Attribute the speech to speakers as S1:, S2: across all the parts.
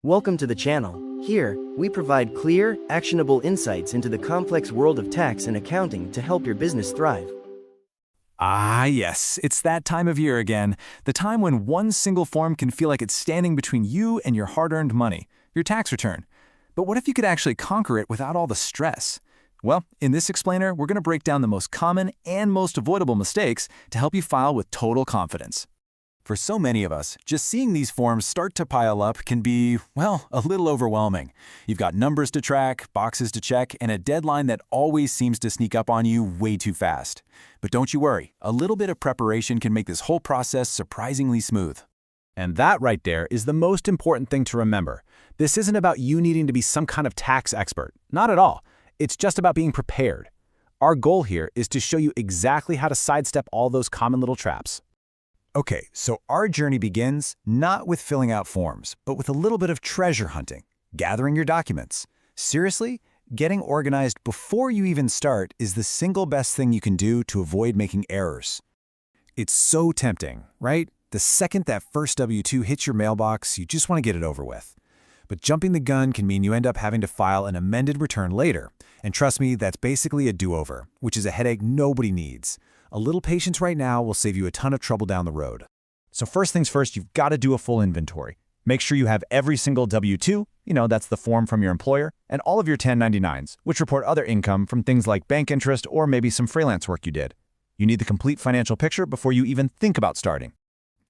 S1: Welcome to the channel. Here, we provide clear, actionable insights into the complex world of tax and accounting to help your business thrive.
S2: Ah, yes, it's that time of year again, the time when one single form can feel like it's standing between you and your hard-earned money, your tax return. But what if you could actually conquer it without all the stress? Well, in this explainer, we're going to break down the most common and most avoidable mistakes to help you file with total confidence. For so many of us, just seeing these forms start to pile up can be, well, a little overwhelming. You've got numbers to track, boxes to check, and a deadline that always seems to sneak up on you way too fast. But don't you worry, a little bit of preparation can make this whole process surprisingly smooth. And that right there is the most important thing to remember. This isn't about you needing to be some kind of tax expert. Not at all. It's just about being prepared. Our goal here is to show you exactly how to sidestep all those common little traps. Okay, so our journey begins not with filling out forms, but with a little bit of treasure hunting, gathering your documents. Seriously, getting organized before you even start is the single best thing you can do to avoid making errors. It's so tempting, right? The second that first W-2 hits your mailbox, you just want to get it over with. But jumping the gun can mean you end up having to file an amended return later. And trust me, that's basically a do-over, which is a headache nobody needs. A little patience right now will save you a ton of trouble down the road. So first things first, you've got to do a full inventory. Make sure you have every single W-2, that's the form from your employer, and all of your 1099s, which report other income from things like bank interest or maybe some freelance work you did. You need the complete financial picture before you even think about starting.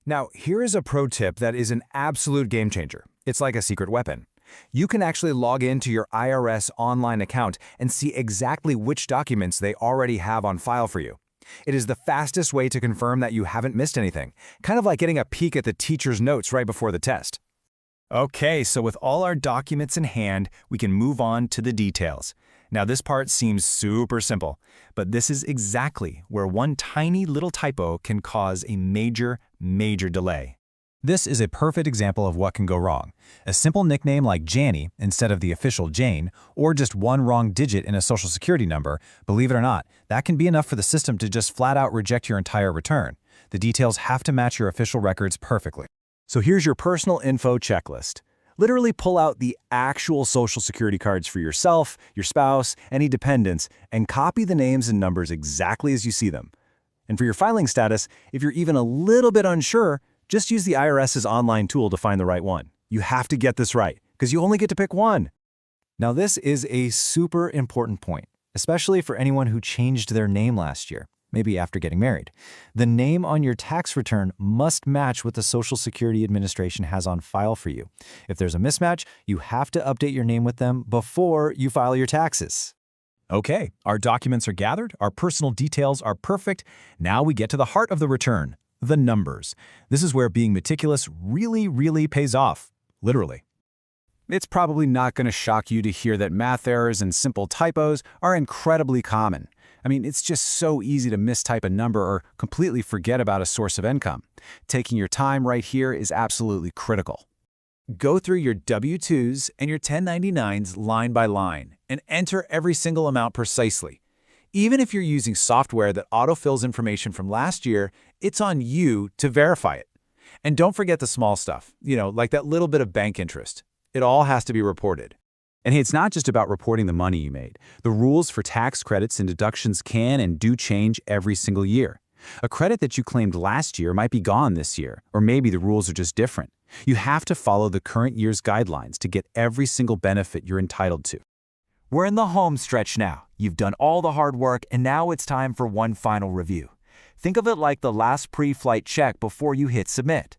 S2: Now, here is a pro tip that is an absolute game changer. It's like a secret weapon. You can actually log into your IRS online account and see exactly which documents they already have on file for you. It is the fastest way to confirm that you haven't missed anything, kind of like getting a peek at the teacher's notes right before the test. Okay, so with all our documents in hand, we can move on to the details. Now this part seems super simple, but this is exactly where one tiny little typo can cause a major delay. This is a perfect example of what can go wrong. A simple nickname like Janny instead of the official Jane, or just one wrong digit in a social security number, believe it or not, that can be enough for the system to just flat out reject your entire return. The details have to match your official records perfectly. So here's your personal info checklist. Literally pull out the actual social security cards for yourself, your spouse, any dependents, and copy the names and numbers exactly as you see them. And for your filing status, if you're even a little bit unsure, just use the IRS's online tool to find the right one. You have to get this right, because you only get to pick one. Now this is a super important point, especially for anyone who changed their name last year, maybe after getting married. The name on your tax return must match what the Social Security Administration has on file for you. If there's a mismatch, you have to update your name with them before you file your taxes. Okay, our documents are gathered, our personal details are perfect. Now we get to the heart of the return. The numbers. This is where being meticulous really pays off, literally. It's probably not going to shock you to hear that math errors and simple typos are incredibly common. I mean, it's just so easy to mistype a number or completely forget about a source of income. Taking your time right here is absolutely critical. Go through your W-2s and your 1099s line by line and enter every single amount precisely. Even if you're using software that autofills information from last year, it's on you to verify it. And don't forget the small stuff, like that little bit of bank interest. It all has to be reported. And hey, it's not just about reporting the money you made. The rules for tax credits and deductions can and do change every single year. A credit that you claimed last year might be gone this year, or maybe the rules are just different. You have to follow the current year's guidelines to get every single benefit you're entitled to. We're in the home stretch now. You've done all the hard work, and now it's time for one final review. Think of it like the last pre-flight check before you hit submit.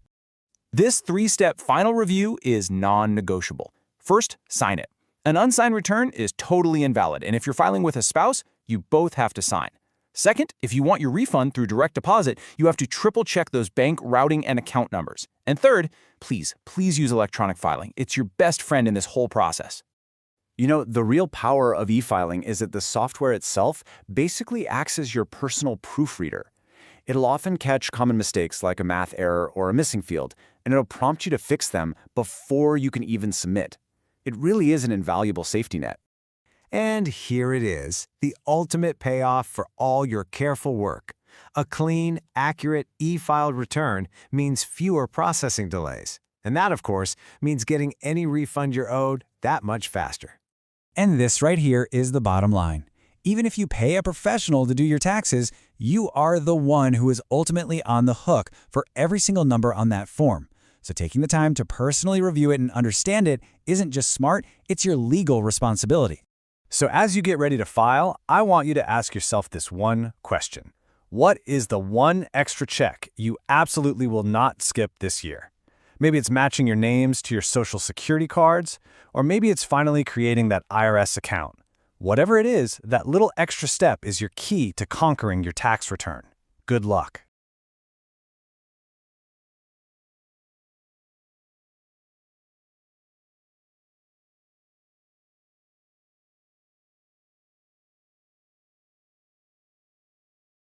S2: This three-step final review is non-negotiable. First, sign it. An unsigned return is totally invalid, and if you're filing with a spouse, you both have to sign. Second, if you want your refund through direct deposit, you have to triple-check those bank routing and account numbers. And third, please use electronic filing. It's your best friend in this whole process. The real power of e-filing is that the software itself basically acts as your personal proofreader. It'll often catch common mistakes like a math error or a missing field, and it'll prompt you to fix them before you can even submit. It really is an invaluable safety net. And here it is, the ultimate payoff for all your careful work. A clean, accurate, e-filed return means fewer processing delays.
S3: And that, of course, means getting any refund you're owed that much faster.
S4: And this right here is the bottom line. Even if you pay a professional to do your taxes, you are the one who is ultimately on the hook for every single number on that form. So taking the time to personally review it and understand it isn't just smart, it's your legal responsibility.
S3: So as you get ready to file, I want you to ask yourself this one question. What is the one extra check you absolutely will not skip this year? Maybe it's matching your names to your Social Security cards, or maybe it's finally creating that IRS account. Whatever it is, that little extra step is your key to conquering your tax return. Good luck.